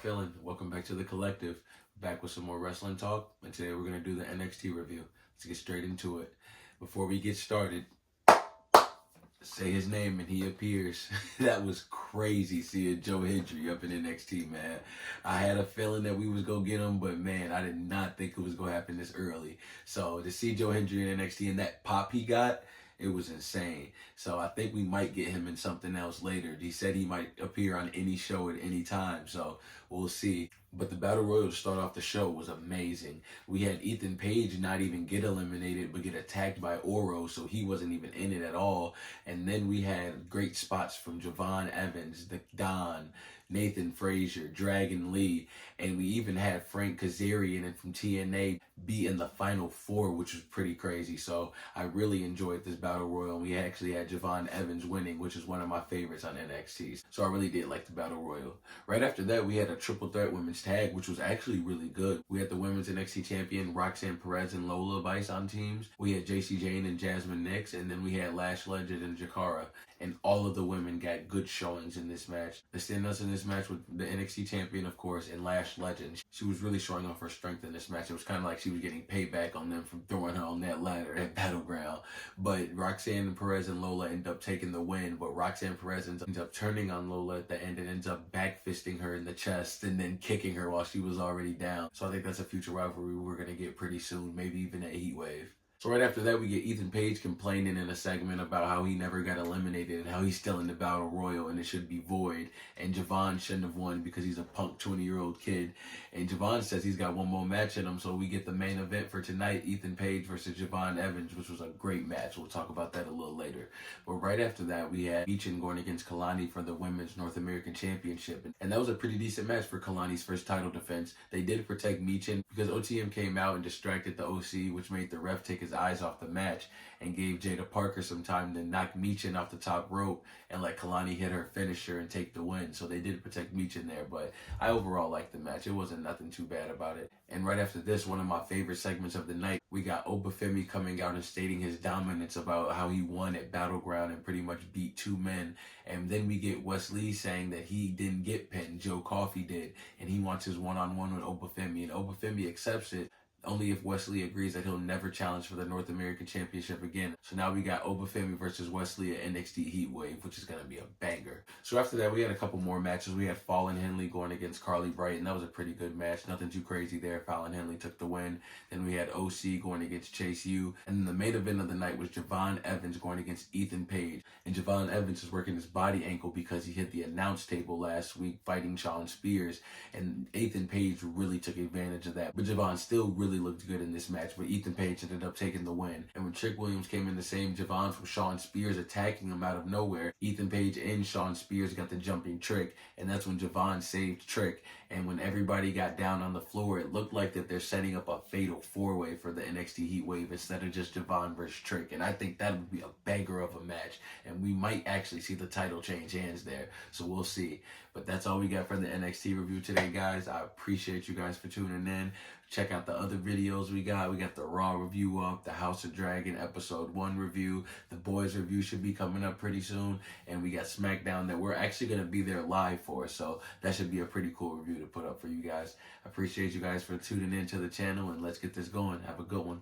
feeling? Welcome back to the collective. Back with some more wrestling talk, and today we're gonna do the NXT review. Let's get straight into it. Before we get started, say his name and he appears. That was crazy seeing Joe Hendry up in NXT, man. I had a feeling that we was gonna get him, but man, I did not think it was gonna happen this early. So to see Joe Hendry in NXT and that pop he got, it was insane. So I think we might get him in something else later. He said he might appear on any show at any time, so we'll see. But the Battle Royal to start off the show was amazing. We had Ethan Page not even get eliminated, but get attacked by Oro, so he wasn't even in it at all. And then we had great spots from Javon Evans, the Don, Nathan Frazier, Dragon Lee, and we even had Frank Kazarian from TNA be in the Final Four, which was pretty crazy. So I really enjoyed this Battle Royal. We actually had Javon Evans winning, which is one of my favorites on NXT. So I really did like the Battle Royal. Right after that, we had a triple threat women's tag, which was actually really good. We had the women's NXT champion Roxanne Perez and Lola Vice on teams. We had JC Jane and Jasmine Nix, and then we had Lash Legend and Jakara. And all of the women got good showings in this match. The standouts in this match with the NXT champion, of course, and Lash Legend. She was really showing off her strength in this match. It was kind of like she was getting payback on them from throwing her on that ladder at Battleground. But Roxanne Perez and Lola end up taking the win. But Roxanne Perez ends up turning on Lola at the end and ends up back fisting her in the chest and then kicking her while she was already down. So I think that's a future rivalry we're going to get pretty soon, maybe even at Heatwave. So right after that, we get Ethan Page complaining in a segment about how he never got eliminated and how he's still in the Battle Royal and it should be void. And Javon shouldn't have won because he's a punk 20-year-old kid. And Javon says he's got one more match in him, so we get the main event for tonight, Ethan Page versus Javon Evans, which was a great match. We'll talk about that a little later. But right after that, we had Michin going against Kalani for the Women's North American Championship. And that was a pretty decent match for Kalani's first title defense. They did protect Michin because OTM came out and distracted the OC, which made the ref take his eyes off the match and gave Jada Parker some time to knock Michin off the top rope and let Kalani hit her finisher and take the win. So they did protect Michin there, but I overall liked the match. It wasn't nothing too bad about it. And right after this, one of my favorite segments of the night, we got Obafemi coming out and stating his dominance about how he won at Battleground and pretty much beat two men. And then we get Wes Lee saying that he didn't get pinned, Joe Coffey did, and he wants his one-on-one with Obafemi, and Obafemi accepts it only if Wes Lee agrees that he'll never challenge for the North American Championship again. So now we got Obafemi versus Wes Lee at NXT Heatwave, which is going to be a banger. So after that, we had a couple more matches. We had Fallon Henley going against Carly Bright, and that was a pretty good match. Nothing too crazy there. Fallon Henley took the win. Then we had OC going against Chase U. And then the main event of the night was Javon Evans going against Ethan Page. And Javon Evans is working his body ankle because he hit the announce table last week fighting Sean Spears. And Ethan Page really took advantage of that. But Javon still really looked good in this match, but Ethan Page ended up taking the win. And when Trick Williams came in to save Javon from Sean Spears attacking him out of nowhere, Ethan Page and Sean Spears got the jumping trick, and that's when Javon saved Trick. And when everybody got down on the floor, it looked like that they're setting up a fatal four-way for the NXT Heatwave instead of just Javon versus Trick. And I think that would be a banger of a match, and we might actually see the title change hands there. So we'll see. But that's all we got for the NXT review today, guys. I appreciate you guys for tuning in. Check out the other videos we got. We got the Raw review up, the House of Dragon Episode 1 review. The Boys review should be coming up pretty soon. And we got SmackDown that we're actually going to be there live for. So that should be a pretty cool review to put up for you guys. I appreciate you guys for tuning in to the channel, and let's get this going. Have a good one.